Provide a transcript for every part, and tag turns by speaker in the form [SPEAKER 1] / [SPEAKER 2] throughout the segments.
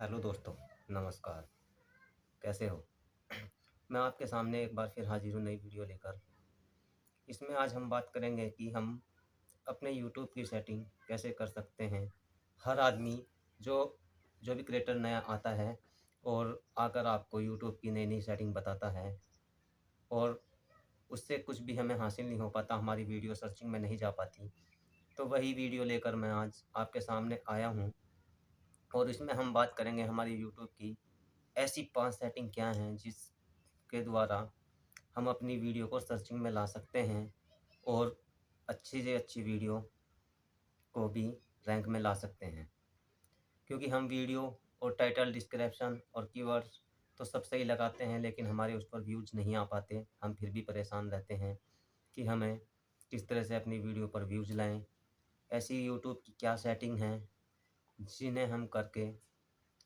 [SPEAKER 1] Hello दोस्तों, नमस्कार। कैसे हो? मैं आपके सामने एक बार फिर हाज़िर हूँ नई वीडियो लेकर। इसमें आज हम बात करेंगे कि हम अपने यूट्यूब की सेटिंग कैसे कर सकते हैं। हर आदमी जो जो भी क्रिएटर नया आता है और आकर आपको यूट्यूब की नई-नई सेटिंग बताता है और उससे कुछ भी हमें हासिल नहीं हो पाता, हमारी वीडियो सर्चिंग में नहीं जा पाती। तो वही वीडियो लेकर मैं आज आपके सामने आया हूँ और इसमें हम बात करेंगे हमारी यूट्यूब की ऐसी 5 सेटिंग क्या हैं जिसके द्वारा हम अपनी वीडियो को सर्चिंग में ला सकते हैं और अच्छी से अच्छी वीडियो को भी रैंक में ला सकते हैं। क्योंकि हम वीडियो और टाइटल, डिस्क्रिप्शन और कीवर्ड्स तो सब सही लगाते हैं लेकिन हमारे उस पर व्यूज़ नहीं आ पाते। हम फिर भी परेशान रहते हैं कि हमें किस तरह से अपनी वीडियो पर व्यूज़ लाएँ। ऐसी यूट्यूब की क्या सेटिंग हैं जिन्हें हम करके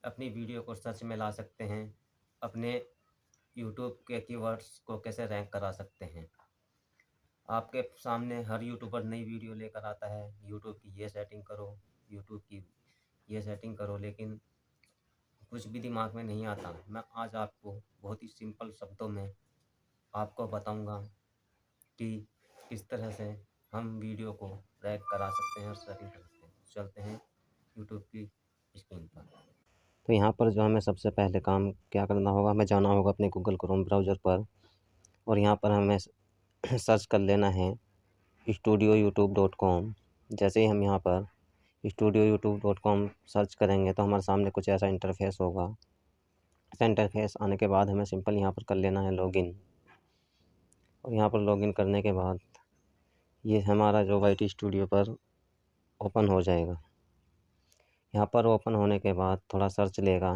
[SPEAKER 1] अपनी वीडियो को सर्च में ला सकते हैं, अपने यूट्यूब के कीवर्ड्स को कैसे रैंक करा सकते हैं। आपके सामने हर यूट्यूबर नई वीडियो लेकर आता है, यूट्यूब की ये सेटिंग करो, यूट्यूब की ये सेटिंग करो, लेकिन कुछ भी दिमाग में नहीं आता। मैं आज आपको बहुत ही सिंपल शब्दों में आपको बताऊंगा कि किस तरह से हम वीडियो को रैंक करा सकते हैं और सेटिंग कर सकते हैं। चलते हैं यूट्यूब की स्क्रीन पर। तो यहाँ पर जो हमें सबसे पहले काम क्या करना होगा, हमें जाना होगा अपने गूगल क्रोम ब्राउज़र पर और यहाँ पर हमें सर्च कर लेना है studioyoutube.com। जैसे ही हम यहाँ पर studioyoutube.com सर्च करेंगे तो हमारे सामने कुछ ऐसा इंटरफेस होगा। ऐसा इंटरफेस आने के बाद हमें सिंपल यहाँ पर कर लेना है लॉगिन और यहाँ पर लॉगिन करने के बाद ये हमारा जो वाईटी स्टूडियो पर ओपन हो जाएगा। यहाँ पर ओपन होने के बाद थोड़ा सर्च लेगा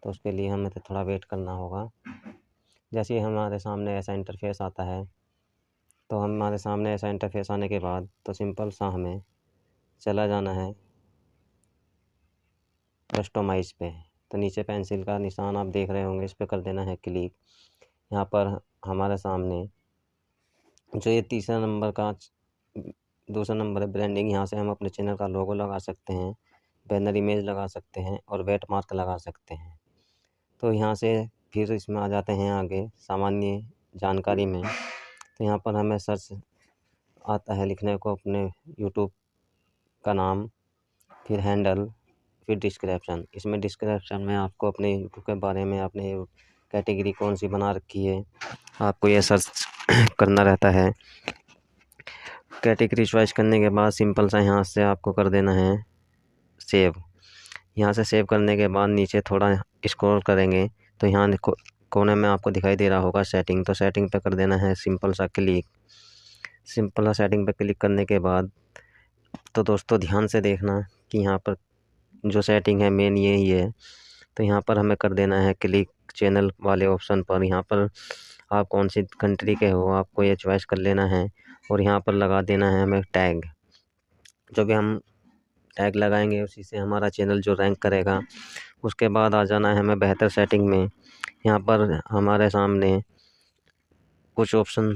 [SPEAKER 1] तो उसके लिए हमें तो थोड़ा वेट करना होगा। जैसे ही हमारे सामने ऐसा इंटरफेस आता है तो हमारे सामने ऐसा इंटरफेस आने के बाद तो सिंपल सा हमें चला जाना है कस्टमाइज़ पे। तो नीचे पेंसिल का निशान आप देख रहे होंगे, इस पे कर देना है क्लिक। यहाँ पर हमारे सामने जो ये तीसरा नंबर का दूसरा नंबर है ब्रांडिंग, यहाँ से हम अपने चैनल का लोगो लगा सकते हैं, बैनर इमेज लगा सकते हैं और वेट मार्क लगा सकते हैं। तो यहाँ से फिर इसमें आ जाते हैं आगे सामान्य जानकारी में। तो यहाँ पर हमें सर्च आता है लिखने को अपने यूट्यूब का नाम, फिर हैंडल, फिर डिस्क्रिप्शन। इसमें डिस्क्रिप्शन में आपको अपने यूट्यूब के बारे में, अपने कैटेगरी कौन सी बना रखी है, आपको ये सर्च करना रहता है। कैटेगरी चॉइस करने के बाद सिंपल सा यहाँ से आपको कर देना है सेव। यहाँ से सेव करने के बाद नीचे थोड़ा स्क्रॉल करेंगे तो यहाँ देखो कोने में आपको दिखाई दे रहा होगा सेटिंग। तो सेटिंग पे कर देना है सिंपल सा क्लिक। सिंपल सा सेटिंग पे क्लिक करने के बाद तो दोस्तों ध्यान से देखना कि यहाँ पर जो सेटिंग है मेन यही है। तो यहाँ पर हमें कर देना है क्लिक चैनल वाले ऑप्शन पर। यहाँ पर आप कौन सी कंट्री के हो आपको ये चॉइस कर लेना है और यहाँ पर लगा देना है हमें टैग। जो भी हम टैग लगाएंगे उसी से हमारा चैनल जो रैंक करेगा। उसके बाद आ जाना है हमें बेहतर सेटिंग में। यहाँ पर हमारे सामने कुछ ऑप्शन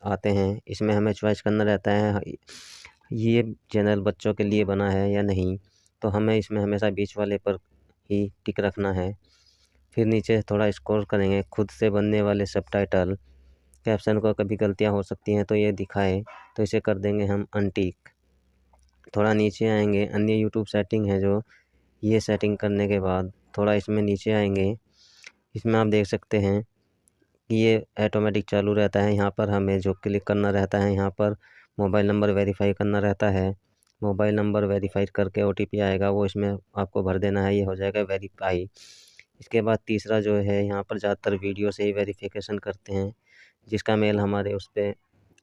[SPEAKER 1] आते हैं, इसमें हमें चॉइस करना रहता है ये चैनल बच्चों के लिए बना है या नहीं। तो हमें इसमें हमेशा बीच वाले पर ही टिक रखना है। फिर नीचे थोड़ा स्क्रॉल करेंगे, खुद से बनने वाले सबटाइटल कैप्शन को कभी गलतियां हो सकती हैं तो ये दिखाए, तो इसे कर देंगे हम अनटिक। थोड़ा नीचे आएंगे, अन्य यूट्यूब सेटिंग है जो, ये सेटिंग करने के बाद थोड़ा इसमें नीचे आएंगे। इसमें आप देख सकते हैं कि ये ऑटोमेटिक चालू रहता है। यहाँ पर हमें जो क्लिक करना रहता है, यहाँ पर मोबाइल नंबर वेरीफाई करना रहता है। मोबाइल नंबर वेरीफाई करके ओटीपी आएगा, वो इसमें आपको भर देना है, ये हो जाएगा वेरीफाई। इसके बाद तीसरा जो है, यहाँ पर ज़्यादातर वीडियो से ही वेरिफिकेशन करते हैं, जिसका मेल हमारे उस पर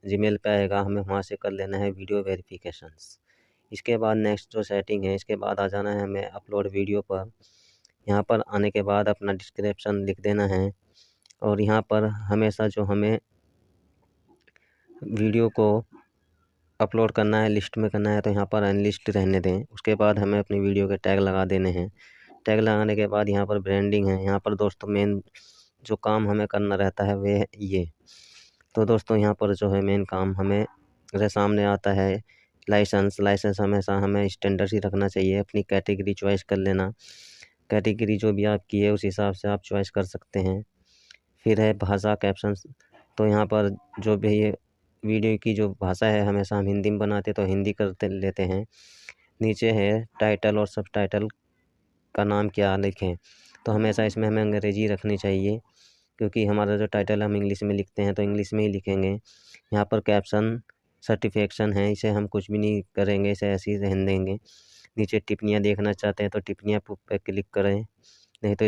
[SPEAKER 1] जीमेल पे आएगा, हमें वहाँ से कर लेना है वीडियो वेरिफिकेशंस। इसके बाद नेक्स्ट जो सेटिंग है, इसके बाद आ जाना है हमें अपलोड वीडियो पर। यहाँ पर आने के बाद अपना डिस्क्रिप्शन लिख देना है और यहाँ पर हमेशा जो हमें वीडियो को अपलोड करना है लिस्ट में करना है, तो यहाँ पर अनलिस्ट रहने दें। उसके बाद हमें अपनी वीडियो के टैग लगा देने हैं। टैग लगाने के बाद यहाँ पर ब्रांडिंग है। यहाँ पर दोस्तों मेन जो काम हमें करना रहता है वे ये। तो दोस्तों यहाँ पर जो है मेन काम हमें जैसे सामने आता है लाइसेंस हमेशा हमें स्टैंडर्ड ही रखना चाहिए। अपनी कैटेगरी चॉइस कर लेना, कैटेगरी जो भी आपकी है उस हिसाब से आप चॉइस कर सकते हैं। फिर है भाषा कैप्शंस, तो यहाँ पर जो भी ये वीडियो की जो भाषा है हमेशा हम हिंदी में बनाते तो हिंदी करते लेते हैं। नीचे है टाइटल और सबटाइटल का नाम क्या लिखें, तो हमेशा इसमें हमें अंग्रेजी रखनी चाहिए, क्योंकि हमारा जो टाइटल हम इंग्लिश में लिखते हैं तो इंग्लिश में ही लिखेंगे। यहाँ पर कैप्शन सर्टिफिकेशन है, इसे हम कुछ भी नहीं करेंगे, इसे ऐसे ही रहने देंगे। नीचे टिप्पणियाँ देखना चाहते हैं तो टिप्पणियाँ पे क्लिक करें, नहीं तो